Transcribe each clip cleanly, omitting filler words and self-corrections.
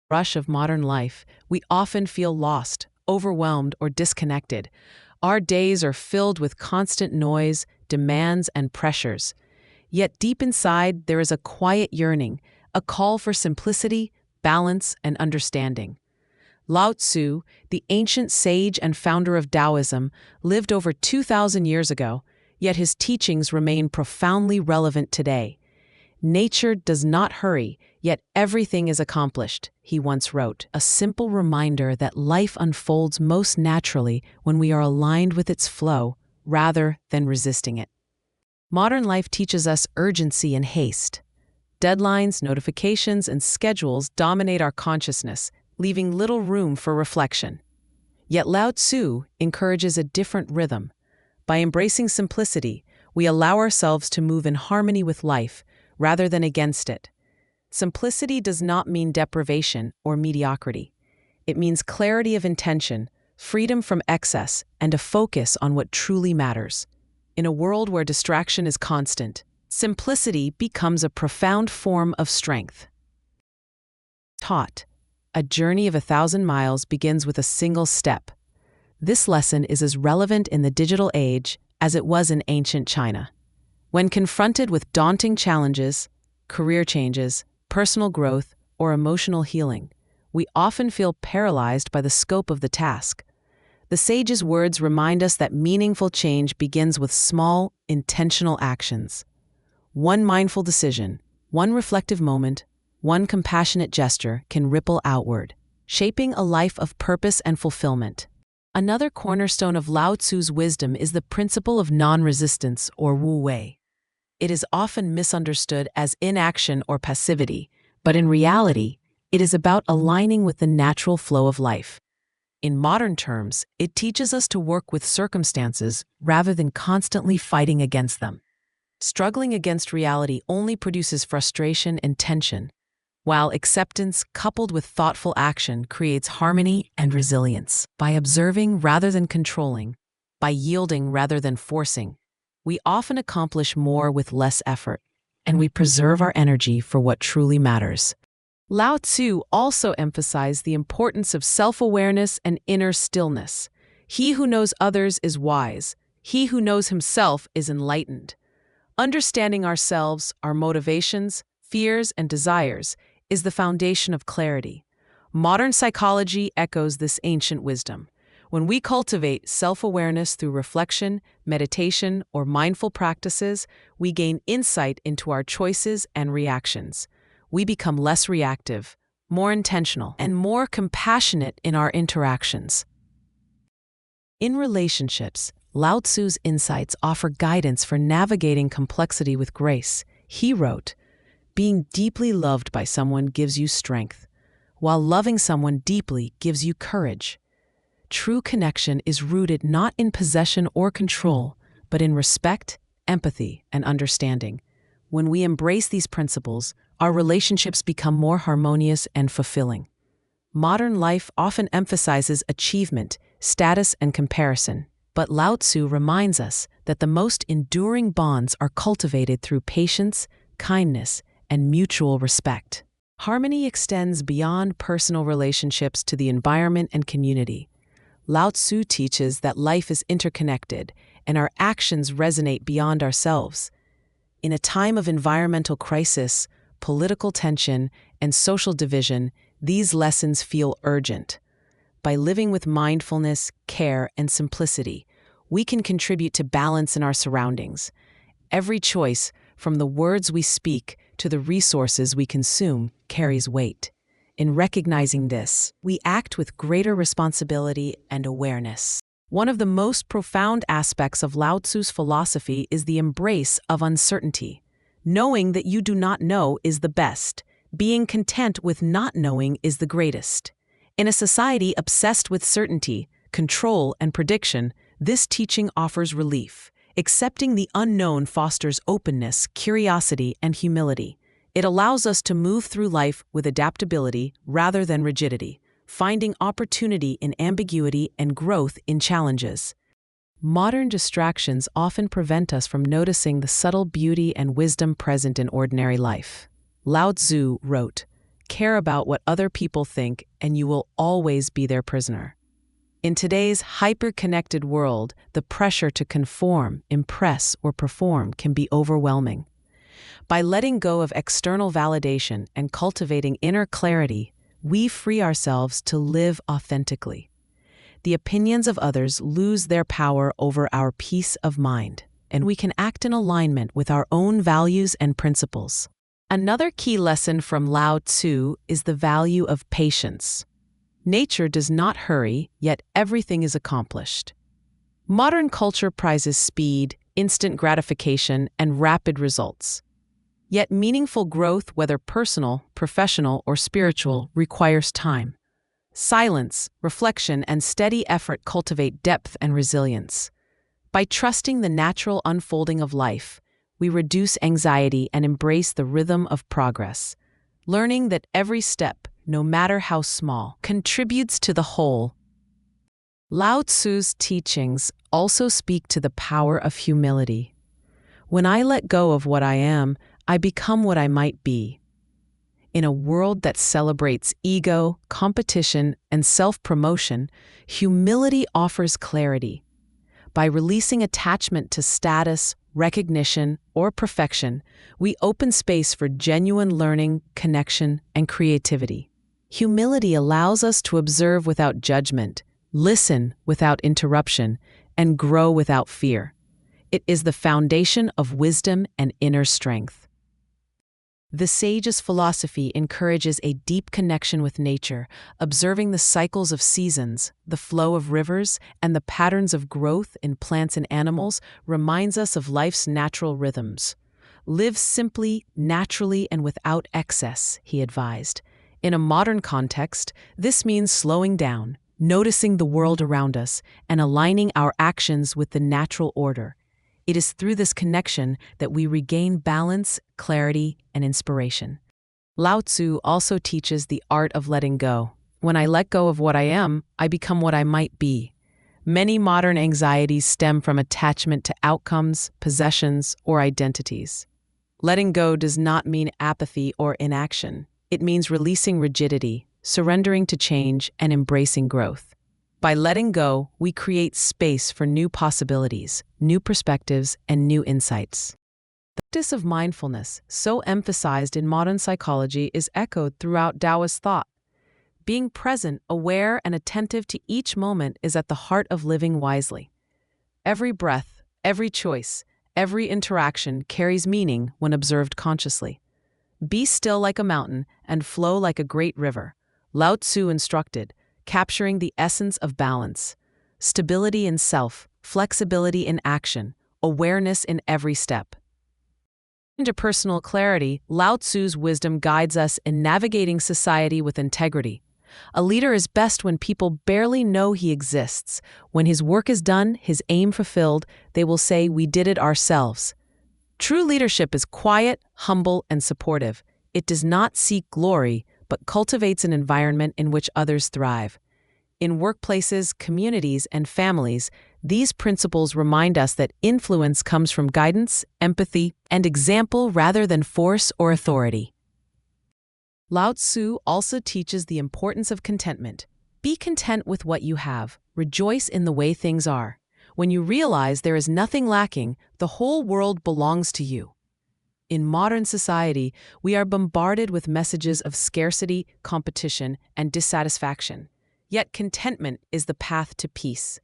Rush of modern life, we often feel lost, overwhelmed, or disconnected. Our days are filled with constant noise, demands, and pressures. Yet deep inside, there is a quiet yearning, a call for simplicity, balance, and understanding. Lao Tzu, the ancient sage and founder of Taoism, lived over 2,000 years ago, yet his teachings remain profoundly relevant today. Nature does not hurry, yet everything is accomplished, he once wrote, a simple reminder that life unfolds most naturally when we are aligned with its flow rather than resisting it. Modern life teaches us urgency and haste. Deadlines, notifications, and schedules dominate our consciousness, leaving little room for reflection. Yet Lao Tzu encourages a different rhythm. By embracing simplicity, we allow ourselves to move in harmony with life rather than against it. Simplicity does not mean deprivation or mediocrity. It means clarity of intention, freedom from excess, and a focus on what truly matters. In a world where distraction is constant, simplicity becomes a profound form of strength. Taught, a journey of 1,000 miles begins with a single step. This lesson is as relevant in the digital age as it was in ancient China. When confronted with daunting challenges, career changes, personal growth, or emotional healing, we often feel paralyzed by the scope of the task. The sage's words remind us that meaningful change begins with small, intentional actions. One mindful decision, one reflective moment, one compassionate gesture can ripple outward, shaping a life of purpose and fulfillment. Another cornerstone of Lao Tzu's wisdom is the principle of non-resistance, or Wu Wei. It is often misunderstood as inaction or passivity, but in reality, it is about aligning with the natural flow of life. In modern terms, it teaches us to work with circumstances rather than constantly fighting against them. Struggling against reality only produces frustration and tension, while acceptance coupled with thoughtful action creates harmony and resilience. By observing rather than controlling, by yielding rather than forcing, we often accomplish more with less effort, and we preserve our energy for what truly matters. Lao Tzu also emphasized the importance of self-awareness and inner stillness. He who knows others is wise. He who knows himself is enlightened. Understanding ourselves, our motivations, fears, and desires is the foundation of clarity. Modern psychology echoes this ancient wisdom. When we cultivate self-awareness through reflection, meditation, or mindful practices, we gain insight into our choices and reactions. We become less reactive, more intentional, and more compassionate in our interactions. In relationships, Lao Tzu's insights offer guidance for navigating complexity with grace. He wrote, "Being deeply loved by someone gives you strength, while loving someone deeply gives you courage. True connection is rooted not in possession or control, but in respect, empathy, and understanding. When we embrace these principles, our relationships become more harmonious and fulfilling." Modern life often emphasizes achievement, status, and comparison, but Lao Tzu reminds us that the most enduring bonds are cultivated through patience, kindness, and mutual respect. Harmony extends beyond personal relationships to the environment and community. Lao Tzu teaches that life is interconnected and our actions resonate beyond ourselves. In a time of environmental crisis, political tension, and social division, these lessons feel urgent. By living with mindfulness, care, and simplicity, we can contribute to balance in our surroundings. Every choice, from the words we speak to the resources we consume, carries weight. In recognizing this, we act with greater responsibility and awareness. One of the most profound aspects of Lao Tzu's philosophy is the embrace of uncertainty. Knowing that you do not know is the best. Being content with not knowing is the greatest. In a society obsessed with certainty, control, and prediction, this teaching offers relief. Accepting the unknown fosters openness, curiosity, and humility. It allows us to move through life with adaptability rather than rigidity, finding opportunity in ambiguity and growth in challenges. Modern distractions often prevent us from noticing the subtle beauty and wisdom present in ordinary life. Lao Tzu wrote, care about what other people think, and you will always be their prisoner. In today's hyper-connected world, the pressure to conform, impress, or perform can be overwhelming. By letting go of external validation and cultivating inner clarity, we free ourselves to live authentically. The opinions of others lose their power over our peace of mind, and we can act in alignment with our own values and principles. Another key lesson from Lao Tzu is the value of patience. Nature does not hurry, yet everything is accomplished. Modern culture prizes speed, instant gratification, and rapid results. Yet meaningful growth, whether personal, professional, or spiritual, requires time. Silence, reflection, and steady effort cultivate depth and resilience. By trusting the natural unfolding of life, we reduce anxiety and embrace the rhythm of progress, learning that every step, no matter how small, contributes to the whole. Lao Tzu's teachings also speak to the power of humility. When I let go of what I am, I become what I might be. In a world that celebrates ego, competition, and self-promotion, humility offers clarity. By releasing attachment to status, recognition, or perfection, we open space for genuine learning, connection, and creativity. Humility allows us to observe without judgment, listen without interruption, and grow without fear. It is the foundation of wisdom and inner strength. The sage's philosophy encourages a deep connection with nature, observing the cycles of seasons, the flow of rivers, and the patterns of growth in plants and animals reminds us of life's natural rhythms. Live simply, naturally, and without excess, he advised. In a modern context, this means slowing down, noticing the world around us, and aligning our actions with the natural order. It is through this connection that we regain balance, clarity, and inspiration. Lao Tzu also teaches the art of letting go. When I let go of what I am, I become what I might be. Many modern anxieties stem from attachment to outcomes, possessions, or identities. Letting go does not mean apathy or inaction. It means releasing rigidity, surrendering to change, and embracing growth. By letting go, we create space for new possibilities, new perspectives, and new insights. The practice of mindfulness, so emphasized in modern psychology, is echoed throughout Taoist thought. Being present, aware, and attentive to each moment is at the heart of living wisely. Every breath, every choice, every interaction carries meaning when observed consciously. Be still like a mountain and flow like a great river, Lao Tzu instructed, capturing the essence of balance, stability in self, flexibility in action, awareness in every step. Interpersonal clarity, Lao Tzu's wisdom guides us in navigating society with integrity. A leader is best when people barely know he exists. When his work is done, his aim fulfilled, they will say, "We did it ourselves." True leadership is quiet, humble, and supportive. It does not seek glory, but cultivates an environment in which others thrive. In workplaces, communities, and families, these principles remind us that influence comes from guidance, empathy, and example rather than force or authority. Lao Tzu also teaches the importance of contentment. Be content with what you have. Rejoice in the way things are. When you realize there is nothing lacking, the whole world belongs to you. In modern society, we are bombarded with messages of scarcity, competition, and dissatisfaction. Yet contentment is the path to peace.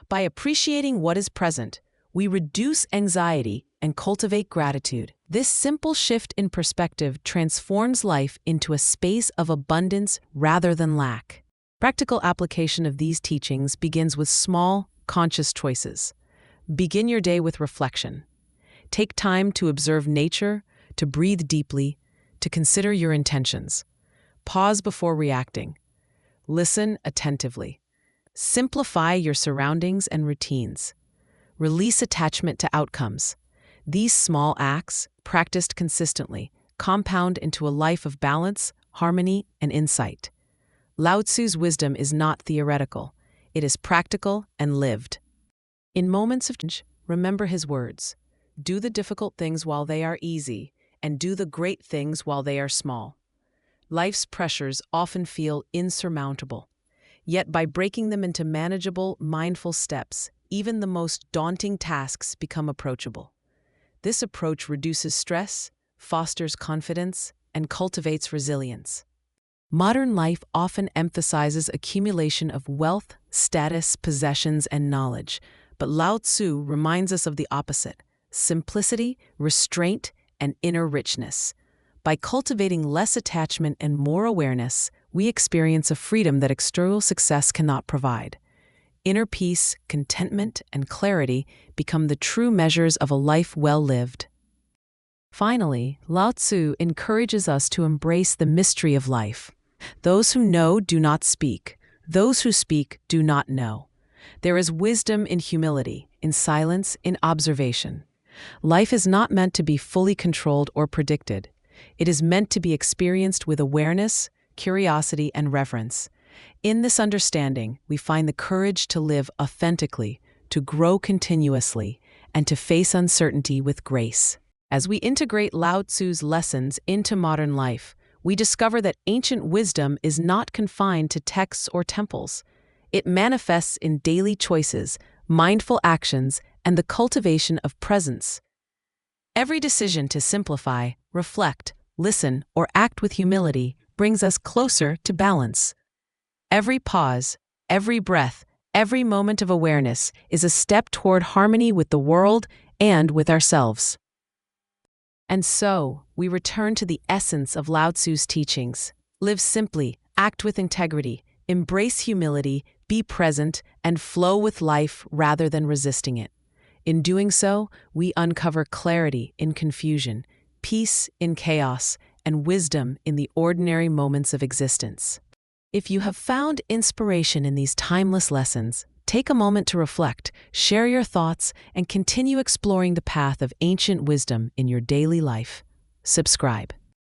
By appreciating what is present, we reduce anxiety and cultivate gratitude. This simple shift in perspective transforms life into a space of abundance rather than lack. Practical application of these teachings begins with small, conscious choices. Begin your day with reflection. Take time to observe nature, to breathe deeply, to consider your intentions. Pause before reacting. Listen attentively. Simplify your surroundings and routines. Release attachment to outcomes. These small acts, practiced consistently, compound into a life of balance, harmony, and insight. Lao Tzu's wisdom is not theoretical. It is practical and lived. In moments of change, remember his words. Do the difficult things while they are easy, and do the great things while they are small. life's pressures often feel insurmountable. Yet by breaking them into manageable, mindful steps, even the most daunting tasks become approachable. This approach reduces stress, fosters confidence, and cultivates resilience. Modern life often emphasizes accumulation of wealth, status, possessions, and knowledge, but Lao Tzu reminds us of the opposite: simplicity, restraint, and inner richness. By cultivating less attachment and more awareness, we experience a freedom that external success cannot provide. Inner peace, contentment, and clarity become the true measures of a life well lived. Finally, Lao Tzu encourages us to embrace the mystery of life. Those who know do not speak. Those who speak do not know. There is wisdom in humility, in silence, in observation. Life is not meant to be fully controlled or predicted. It is meant to be experienced with awareness, curiosity, and reverence. In this understanding, we find the courage to live authentically, to grow continuously, and to face uncertainty with grace. As we integrate Lao Tzu's lessons into modern life, we discover that ancient wisdom is not confined to texts or temples. It manifests in daily choices, mindful actions, and the cultivation of presence. Every decision to simplify, reflect, listen, or act with humility brings us closer to balance. Every pause, every breath, every moment of awareness is a step toward harmony with the world and with ourselves. And so, we return to the essence of Lao Tzu's teachings. Live simply, act with integrity, embrace humility, be present, and flow with life rather than resisting it. In doing so, we uncover clarity in confusion, peace in chaos, and wisdom in the ordinary moments of existence. If you have found inspiration in these timeless lessons, take a moment to reflect, share your thoughts, and continue exploring the path of ancient wisdom in your daily life. Subscribe.